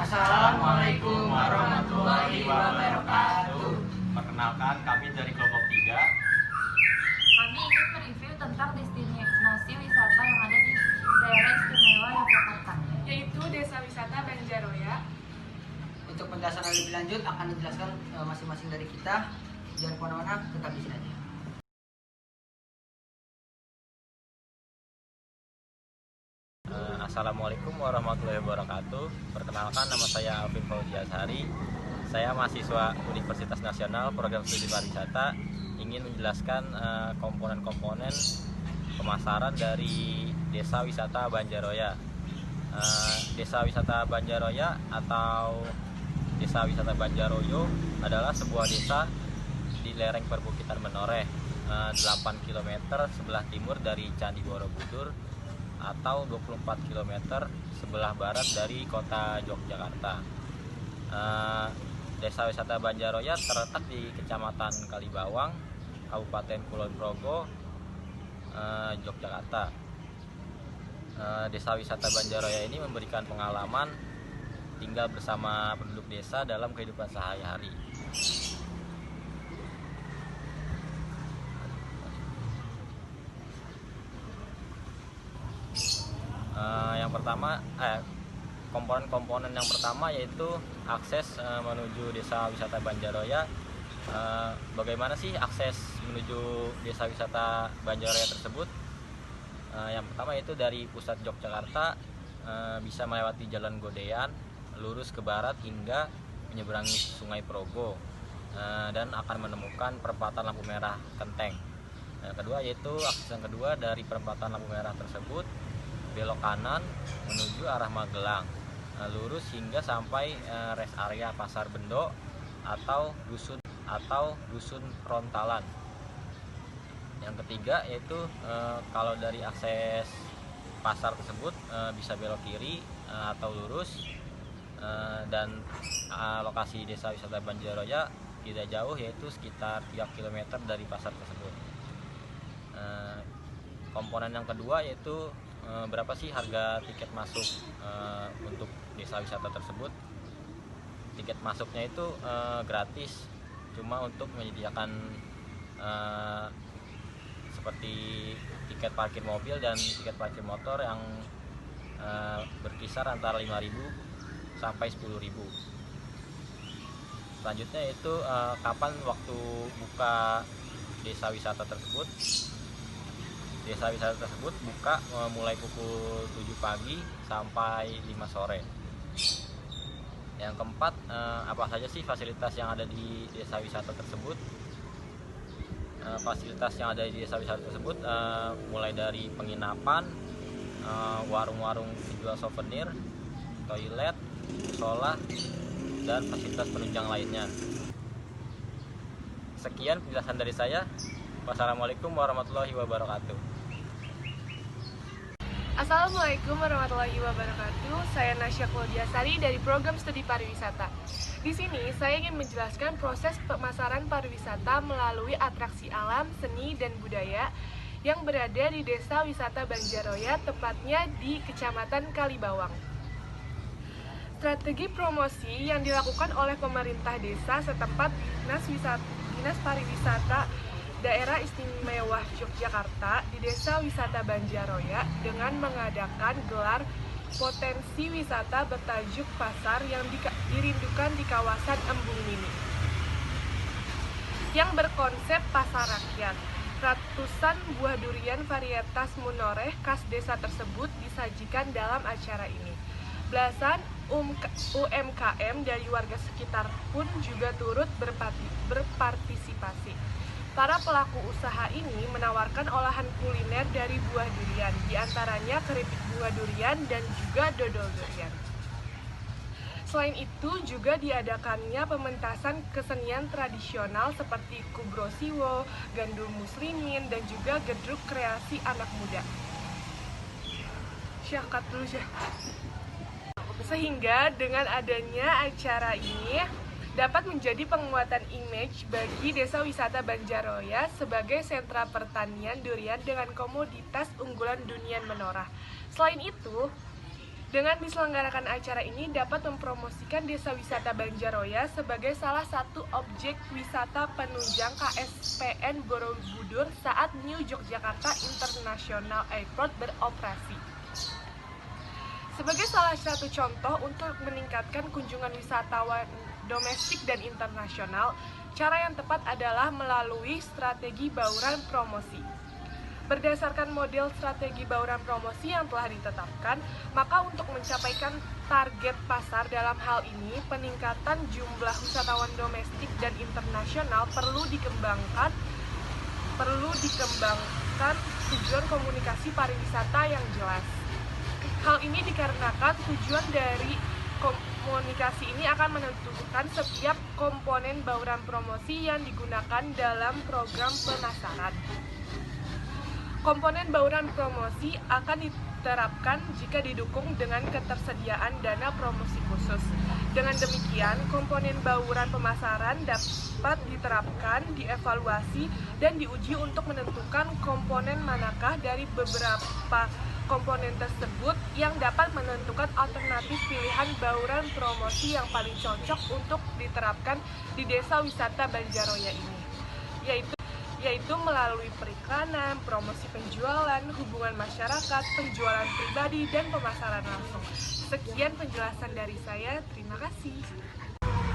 Assalamualaikum warahmatullahi wabarakatuh. Perkenalkan, kami dari kelompok 3. Kami ingin mereview tentang destinasi wisata yang ada di daerah istimewa Yogyakarta, yaitu Desa Wisata Banjaroya. Untuk penjelasan lebih lanjut akan dijelaskan masing-masing dari kita. Jangan kemana-mana, tetap di sini aja. Assalamualaikum warahmatullahi wabarakatuh. Perkenalkan, nama saya Alvin Fauziasari. Saya mahasiswa Universitas Nasional Program Studi Pariwisata. Ingin menjelaskan komponen-komponen pemasaran dari Desa Wisata Banjaroya. Desa Wisata Banjaroya atau Desa Wisata Banjaroyo adalah sebuah desa di lereng perbukitan Menoreh, 8 km sebelah timur dari Candi Borobudur atau 24 km sebelah barat dari kota Yogyakarta. Desa Wisata Banjaroya terletak di Kecamatan Kalibawang, Kabupaten Kulon Progo, Yogyakarta. Desa Wisata Banjaroya ini memberikan pengalaman tinggal bersama penduduk desa dalam kehidupan sehari-hari. Yang pertama, komponen-komponen yang pertama yaitu akses menuju Desa Wisata Banjaroya. Bagaimana sih akses menuju Desa Wisata Banjaroya tersebut? Yang pertama yaitu dari pusat Yogyakarta, bisa melewati Jalan Godean, lurus ke barat hingga menyeberangi Sungai Progo, dan akan menemukan perempatan lampu merah Kenteng. Kedua yaitu akses yang kedua dari perempatan lampu merah tersebut, belok kanan menuju arah Magelang, lurus hingga sampai rest area Pasar Bendo atau dusun Rontalan. Yang ketiga yaitu kalau dari akses pasar tersebut bisa belok kiri atau lurus, dan lokasi Desa Wisata Banjaroya tidak jauh, yaitu sekitar 3 km dari pasar tersebut. Komponen yang kedua yaitu berapa sih harga tiket masuk untuk desa wisata tersebut. Tiket masuknya itu gratis, cuma untuk menyediakan seperti tiket parkir mobil dan tiket parkir motor yang berkisar antara 5.000 sampai 10.000. Selanjutnya yaitu kapan waktu buka desa wisata tersebut. Desa wisata tersebut buka mulai pukul 7 pagi sampai 5 sore. Yang keempat, apa saja sih fasilitas yang ada di desa wisata tersebut? Fasilitas yang ada di desa wisata tersebut mulai dari penginapan, warung-warung penjual souvenir, toilet, musola, dan fasilitas penunjang lainnya. Sekian penjelasan dari saya. Wassalamualaikum warahmatullahi wabarakatuh. Assalamualaikum warahmatullahi wabarakatuh. Saya Nasya Klaudiasari dari Program Studi Pariwisata. Di sini saya ingin menjelaskan proses pemasaran pariwisata melalui atraksi alam, seni, dan budaya yang berada di Desa Wisata Banjaroya, tepatnya di Kecamatan Kalibawang. Strategi promosi yang dilakukan oleh pemerintah desa setempat Dinas Pariwisata Daerah Istimewa Yogyakarta di Desa Wisata Banjaroya dengan mengadakan gelar potensi wisata bertajuk pasar yang dirindukan di kawasan Embung Mini yang berkonsep pasar rakyat. Ratusan buah durian varietas Menoreh khas desa tersebut disajikan dalam acara ini. Belasan UMKM dari warga sekitar pun juga turut berpartisipasi. Para pelaku usaha ini menawarkan olahan kuliner dari buah durian, diantaranya keripik buah durian dan juga dodol durian. Selain itu juga diadakannya pementasan kesenian tradisional seperti kubro siwo, gandul muslimin, dan juga gedruk kreasi anak muda. Syakat dulu Syah. Sehingga dengan adanya acara ini dapat menjadi penguatan image bagi Desa Wisata Banjaroya sebagai sentra pertanian durian dengan komoditas unggulan dunia Menoreh. Selain itu, Dengan diselenggarakan acara ini dapat mempromosikan Desa Wisata Banjaroya sebagai salah satu objek wisata penunjang KSPN Borobudur saat New Yogyakarta International Airport beroperasi. Sebagai salah satu contoh untuk meningkatkan kunjungan wisatawan domestik dan internasional, cara yang tepat adalah melalui strategi bauran promosi. Berdasarkan model strategi bauran promosi yang telah ditetapkan, maka untuk mencapaikan target pasar dalam hal ini, peningkatan jumlah wisatawan domestik dan internasional perlu dikembangkan tujuan komunikasi pariwisata yang jelas. Hal ini dikarenakan tujuan dari komunikasi ini akan menentukan setiap komponen bauran promosi yang digunakan dalam program pemasaran. Komponen bauran promosi akan diterapkan jika didukung dengan ketersediaan dana promosi khusus. Dengan demikian, komponen bauran pemasaran dapat diterapkan, dievaluasi, dan diuji untuk menentukan komponen manakah dari beberapa komponen tersebut yang dapat menentukan alternatif pilihan bauran promosi yang paling cocok untuk diterapkan di Desa Wisata Banjaroya ini, yaitu melalui periklanan, promosi penjualan, hubungan masyarakat, penjualan pribadi, dan pemasaran langsung. Sekian penjelasan dari saya, terima kasih.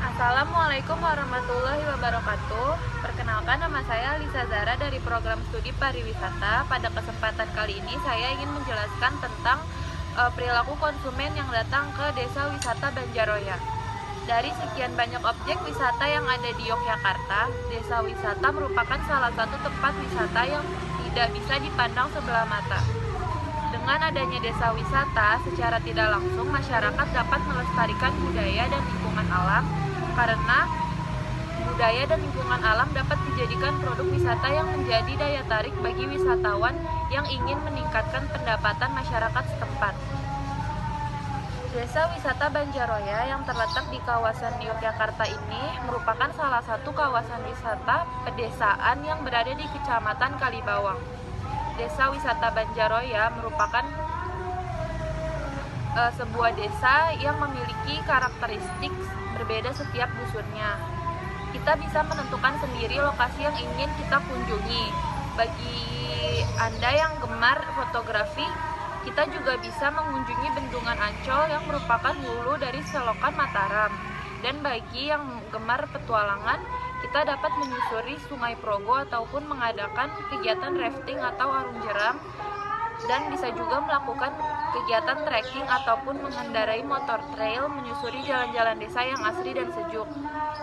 Assalamualaikum warahmatullahi wabarakatuh. Perkenalkan, nama saya Lisa Zara dari program studi pariwisata. Pada kesempatan kali ini saya ingin menjelaskan tentang perilaku konsumen yang datang ke Desa Wisata Banjaroya. Dari sekian banyak objek wisata yang ada di Yogyakarta, Desa Wisata merupakan salah satu tempat wisata yang tidak bisa dipandang sebelah mata. Dengan adanya desa wisata, secara tidak langsung masyarakat dapat melestarikan budaya dan lingkungan alam, karena budaya dan lingkungan alam dapat dijadikan produk wisata yang menjadi daya tarik bagi wisatawan yang ingin meningkatkan pendapatan masyarakat setempat. Desa Wisata Banjaroya yang terletak di kawasan Yogyakarta ini merupakan salah satu kawasan wisata pedesaan yang berada di Kecamatan Kalibawang. Desa Wisata Banjaroya merupakan sebuah desa yang memiliki karakteristik berbeda setiap dusunnya. Kita bisa menentukan sendiri lokasi yang ingin kita kunjungi. Bagi Anda yang gemar fotografi, kita juga bisa mengunjungi Bendungan Ancol yang merupakan hulu dari selokan Mataram. Dan bagi yang gemar petualangan, kita dapat menyusuri Sungai Progo ataupun mengadakan kegiatan rafting atau arung jeram, dan bisa juga melakukan kegiatan trekking ataupun mengendarai motor trail menyusuri jalan-jalan desa yang asri dan sejuk.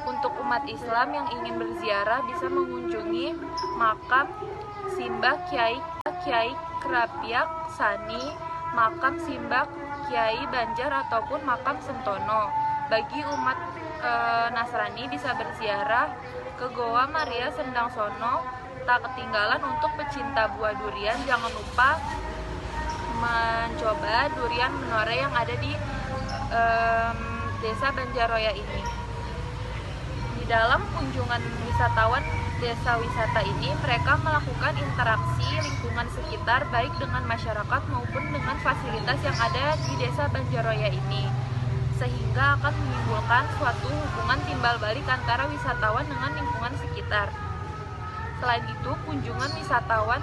Untuk umat Islam yang ingin berziarah bisa mengunjungi makam Simbah Kiai Krapiak Sani, makam Simbah Kiai Banjar ataupun makam Sentono. Bagi umat Nasrani bisa berziarah ke Goa Maria Sendang Sono. Tak ketinggalan untuk pecinta buah durian, jangan lupa mencoba durian menore yang ada di Desa Banjaroya ini. Di dalam kunjungan wisatawan desa wisata ini, mereka melakukan interaksi lingkungan sekitar baik dengan masyarakat maupun dengan fasilitas yang ada di Desa Banjaroya ini, sehingga akan menimbulkan suatu hubungan timbal balik antara wisatawan dengan lingkungan sekitar. Selain itu, kunjungan wisatawan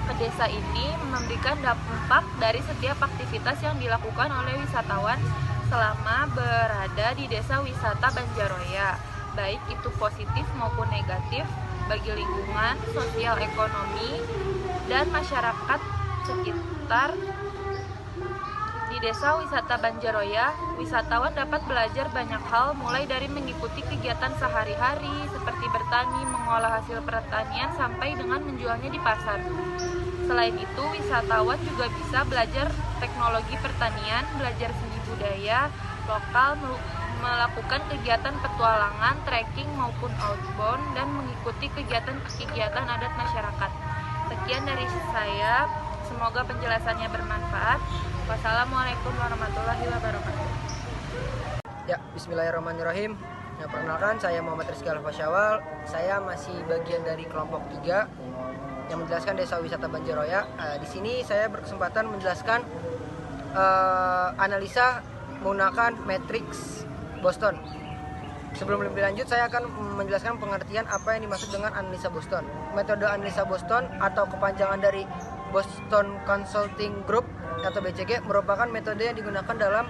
ke desa ini memberikan dampak dari setiap aktivitas yang dilakukan oleh wisatawan selama berada di Desa Wisata Banjaroya, baik itu positif maupun negatif bagi lingkungan, sosial ekonomi, dan masyarakat sekitar. Di Desa Wisata Banjaroya, wisatawan dapat belajar banyak hal, mulai dari mengikuti kegiatan sehari-hari seperti bertani, mengolah hasil pertanian, sampai dengan menjualnya di pasar. Selain itu, wisatawan juga bisa belajar teknologi pertanian, belajar seni budaya lokal, melakukan kegiatan petualangan, trekking maupun outbound, dan mengikuti kegiatan adat masyarakat. Sekian dari saya, semoga penjelasannya bermanfaat. Wassalamualaikum warahmatullahi wabarakatuh. Ya, bismillahirrahmanirrahim. Ya, perkenalkan, saya Muhammad Rizky Al-Fasyawal. Saya masih bagian dari kelompok 3 yang menjelaskan Desa Wisata Banjaroya. Di sini saya berkesempatan menjelaskan analisa menggunakan matriks Boston. Sebelum lebih lanjut, saya akan menjelaskan pengertian apa yang dimaksud dengan analisa Boston. Metode analisa Boston atau kepanjangan dari Boston Consulting Group atau BCG merupakan metode yang digunakan dalam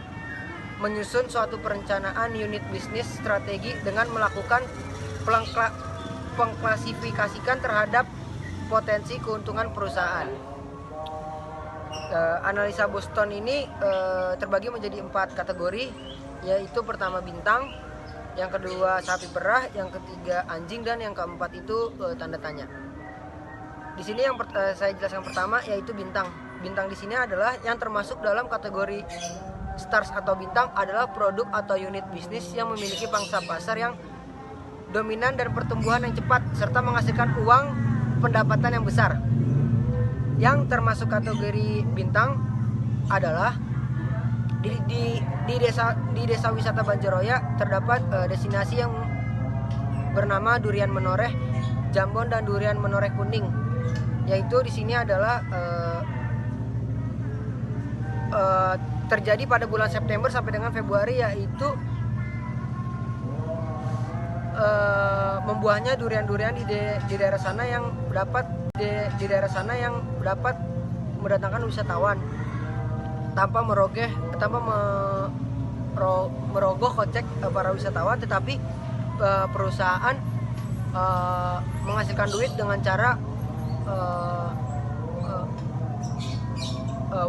menyusun suatu perencanaan unit bisnis strategi dengan melakukan pengklasifikasikan terhadap potensi keuntungan perusahaan. Analisa Boston ini terbagi menjadi 4 kategori, yaitu pertama bintang, yang kedua sapi perah, yang ketiga anjing, dan yang keempat itu tanda tanya. Di sini yang saya jelaskan pertama yaitu bintang. Bintang di sini adalah yang termasuk dalam kategori stars atau bintang adalah produk atau unit bisnis yang memiliki pangsa pasar yang dominan dan pertumbuhan yang cepat serta menghasilkan uang pendapatan yang besar. Yang termasuk kategori bintang adalah di desa wisata Banjaroya terdapat destinasi yang bernama Durian Menoreh Jambon dan Durian Menoreh Kuning, yaitu di sini adalah terjadi pada bulan September sampai dengan Februari, yaitu membuahnya durian-durian di daerah sana yang dapat mendatangkan wisatawan tanpa merogoh kocek para wisatawan, tetapi perusahaan menghasilkan duit dengan cara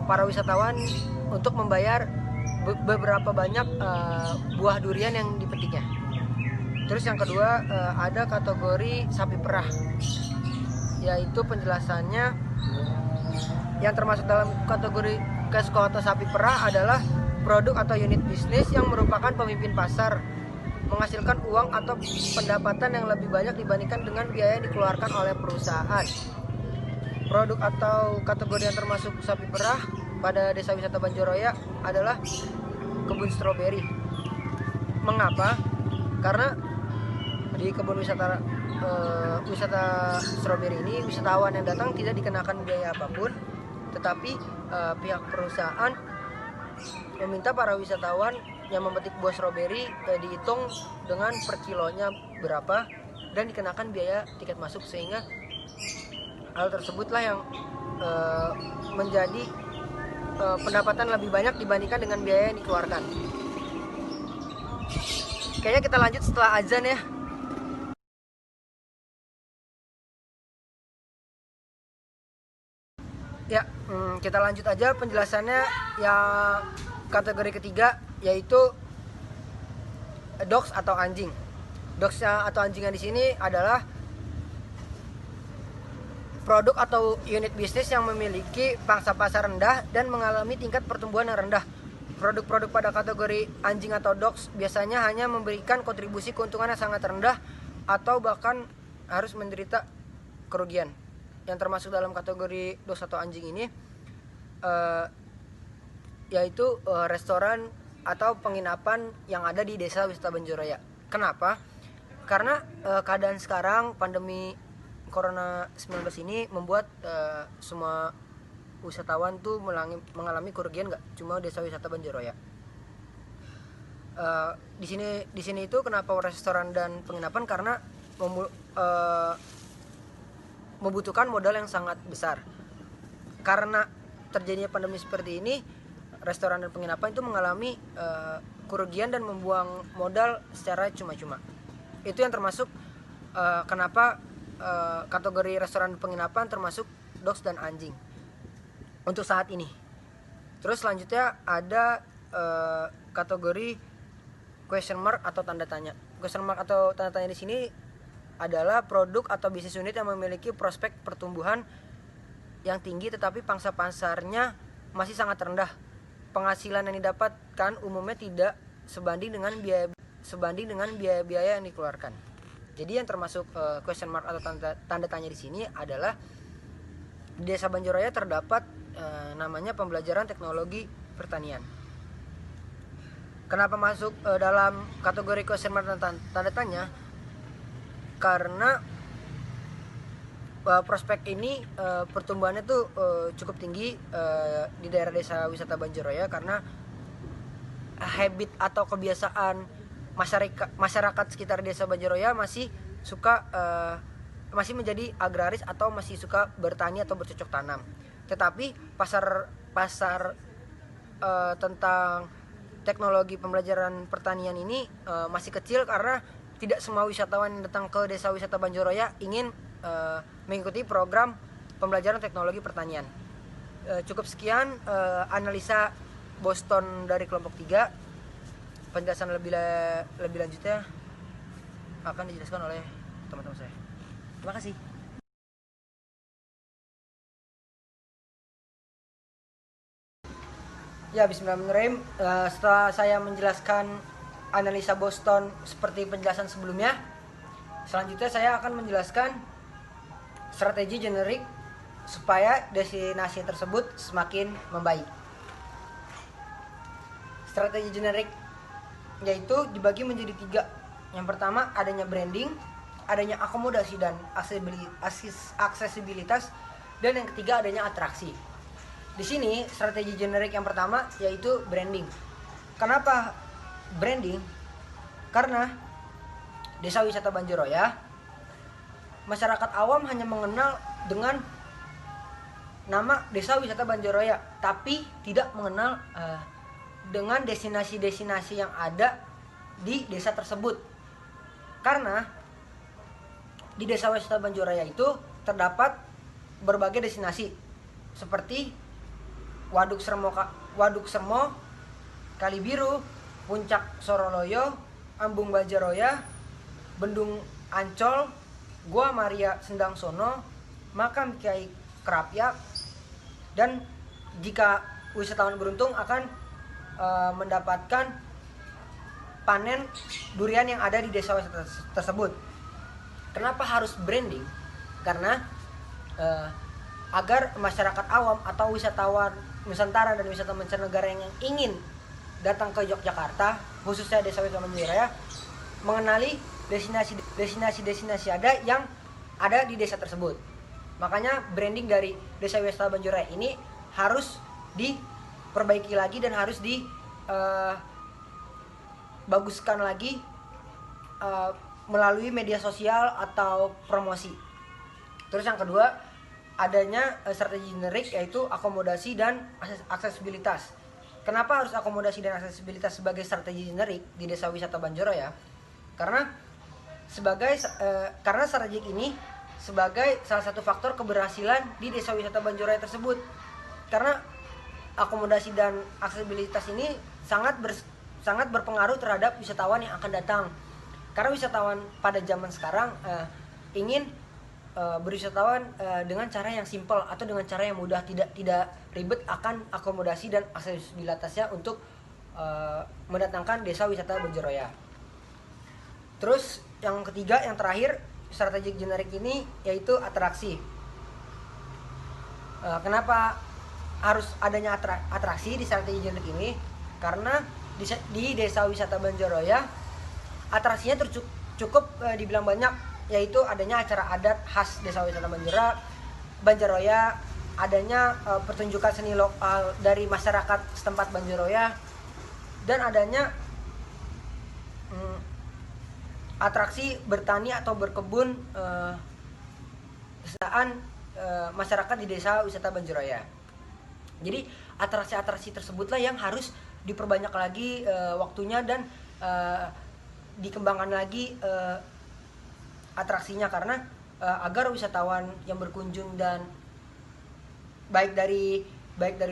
para wisatawan untuk membayar beberapa banyak buah durian yang dipetiknya. Terus yang kedua ada kategori sapi perah, yaitu penjelasannya yang termasuk dalam kategori keskoto sapi perah adalah produk atau unit bisnis yang merupakan pemimpin pasar, menghasilkan uang atau pendapatan yang lebih banyak dibandingkan dengan biaya yang dikeluarkan oleh perusahaan. Produk atau kategori yang termasuk sapi perah pada desa wisata Banjaroya adalah kebun stroberi. Mengapa? Karena di kebun wisata stroberi ini wisatawan yang datang tidak dikenakan biaya apapun, tetapi pihak perusahaan meminta para wisatawan yang memetik buah stroberi dihitung dengan per kilonya berapa dan dikenakan biaya tiket masuk, sehingga hal tersebutlah yang menjadi pendapatan lebih banyak dibandingkan dengan biaya yang dikeluarkan. Kayaknya kita lanjut setelah azan ya. Ya, kita lanjut aja penjelasannya. Yang kategori ketiga yaitu dogs atau anjing. Dogs atau anjing di sini adalah produk atau unit bisnis yang memiliki pangsa pasar rendah dan mengalami tingkat pertumbuhan yang rendah. Produk-produk pada kategori anjing atau dogs biasanya hanya memberikan kontribusi keuntungan yang sangat rendah atau bahkan harus menderita kerugian. Yang termasuk dalam kategori dogs atau anjing ini yaitu restoran atau penginapan yang ada di desa wisata Banjaroya. Kenapa? Karena keadaan sekarang pandemi Corona 19 ini membuat semua wisatawan tuh mengalami kerugian, nggak cuma desa wisata Banjaroya. Di sini itu kenapa restoran dan penginapan? Karena membutuhkan modal yang sangat besar. Karena terjadinya pandemi seperti ini, restoran dan penginapan itu mengalami kerugian dan membuang modal secara cuma-cuma. Itu yang termasuk kenapa kategori restoran dan penginapan termasuk dogs dan anjing untuk saat ini. Terus selanjutnya ada kategori question mark atau tanda tanya. Question mark atau tanda tanya di sini adalah produk atau bisnis unit yang memiliki prospek pertumbuhan yang tinggi tetapi pangsa pasarnya masih sangat rendah. Penghasilan yang didapatkan umumnya tidak sebanding dengan biaya-biaya yang dikeluarkan. Jadi yang termasuk question mark atau tanda tanya di sini adalah di desa Banjaroya terdapat namanya pembelajaran teknologi pertanian. Kenapa masuk dalam kategori question mark dan tanda tanya? Karena prospek ini pertumbuhannya tuh cukup tinggi di daerah desa wisata Banjaroya karena habit atau kebiasaan masyarakat sekitar desa Banjaroya masih suka masih menjadi agraris atau masih suka bertani atau bercocok tanam. Tetapi pasar tentang teknologi pembelajaran pertanian ini masih kecil karena tidak semua wisatawan yang datang ke desa wisata Banjaroya ingin mengikuti program pembelajaran teknologi pertanian. Cukup sekian analisa Boston dari kelompok 3. Penjelasan lebih lanjutnya akan dijelaskan oleh teman-teman saya. Terima kasih. Ya, bismillahirrahmanirrahim. Setelah saya menjelaskan analisa Boston seperti penjelasan sebelumnya, selanjutnya saya akan menjelaskan strategi generik supaya destinasi tersebut semakin membaik. Strategi generik yaitu dibagi menjadi 3. Yang pertama adanya branding, adanya akomodasi dan aksesibilitas, dan yang ketiga adanya atraksi. Di sini strategi generik yang pertama yaitu branding. Kenapa branding? Karena desa wisata Banjaroya, masyarakat awam hanya mengenal dengan nama desa wisata Banjaroya, tapi tidak mengenal dengan destinasi-destinasi yang ada di desa tersebut. Karena di desa wisata Banjaroya itu terdapat berbagai destinasi seperti Waduk Sermo, Kali Biru, Puncak Soroloyo, Ambung Banjaroya, Bendung Ancol, Gua Maria Sendang Sono, Makam Kiai Kerapyak, dan jika wisatawan beruntung akan mendapatkan panen durian yang ada di desa wisata tersebut. Kenapa harus branding? Karena agar masyarakat awam atau wisatawan Nusantara dan wisatawan mancanegara yang ingin datang ke Yogyakarta, khususnya desa wisata Banjaroya, mengenali destinasi yang ada di desa tersebut. Makanya branding dari desa wisata Banjaroya ini harus diperbaiki lagi dan harus baguskan lagi melalui media sosial atau promosi. Terus yang kedua, adanya strategi generik yaitu akomodasi dan aksesibilitas. Kenapa harus akomodasi dan aksesibilitas sebagai strategi generik di desa wisata Banjaroya? Karena strategi ini sebagai salah satu faktor keberhasilan di desa wisata Banjaroya tersebut. Karena akomodasi dan aksesibilitas ini sangat berpengaruh terhadap wisatawan yang akan datang. Karena wisatawan pada zaman sekarang ingin berwisatawan dengan cara yang simpel atau dengan cara yang mudah, tidak ribet akan akomodasi dan aksesibilitasnya untuk mendatangkan desa wisata Banjaroya. Terus yang ketiga, yang terakhir, strategi generik ini yaitu atraksi. Kenapa harus adanya atraksi di strategi generik ini? Karena di desa wisata Banjaroya atraksinya cukup dibilang banyak, yaitu adanya acara adat khas desa wisata Banjaroya, adanya pertunjukan seni lokal dari masyarakat setempat Banjaroya, dan adanya atraksi bertani atau berkebun masyarakat di desa wisata Banjaroya. Jadi atraksi-atraksi tersebutlah yang harus diperbanyak lagi waktunya dan dikembangkan lagi atraksinya, karena agar wisatawan yang berkunjung dan baik dari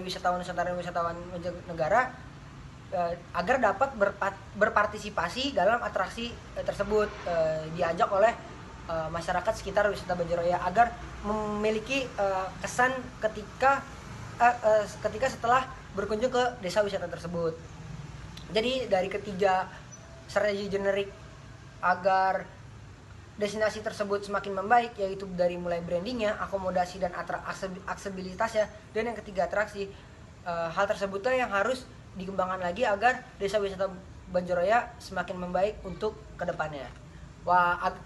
wisatawan Nusantara dan wisatawan mancanegara agar dapat berpartisipasi dalam atraksi tersebut, diajak oleh masyarakat sekitar wisata Banjaroya agar memiliki kesan ketika setelah berkunjung ke desa wisata tersebut. Jadi dari ketiga strategi generik agar destinasi tersebut semakin membaik, yaitu dari mulai brandingnya, akomodasi dan aksesibilitasnya, dan yang ketiga atraksi, hal tersebutlah yang harus dikembangkan lagi agar desa wisata Banjaroya semakin membaik untuk kedepannya.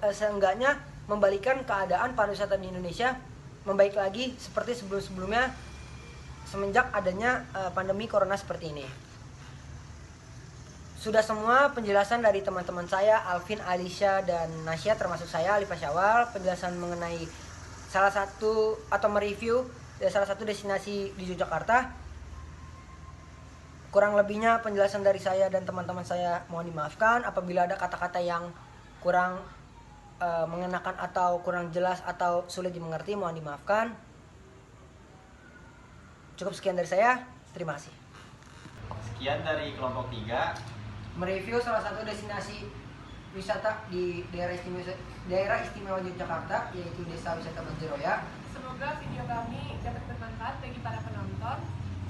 Seenggaknya membalikan keadaan pariwisata di Indonesia membaik lagi seperti sebelum-sebelumnya semenjak adanya pandemi corona seperti ini. Sudah semua penjelasan dari teman-teman saya, Alvin, Alicia, dan Nasya, termasuk saya, Alifa Syawal, penjelasan mengenai salah satu atau mereview salah satu destinasi di Yogyakarta. Kurang lebihnya penjelasan dari saya dan teman-teman saya mohon dimaafkan apabila ada kata-kata yang kurang mengenakan atau kurang jelas atau sulit dimengerti, mohon dimaafkan. Cukup sekian dari saya, terima kasih. Sekian dari kelompok 3. Mereview salah satu destinasi wisata di daerah istimewa Yogyakarta, yaitu Desa Wisata Banjaroya. Semoga video kami dapat bermanfaat bagi para penonton.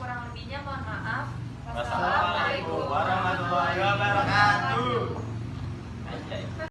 Kurang lebihnya mohon maaf. Wassalamualaikum warahmatullahi wabarakatuh.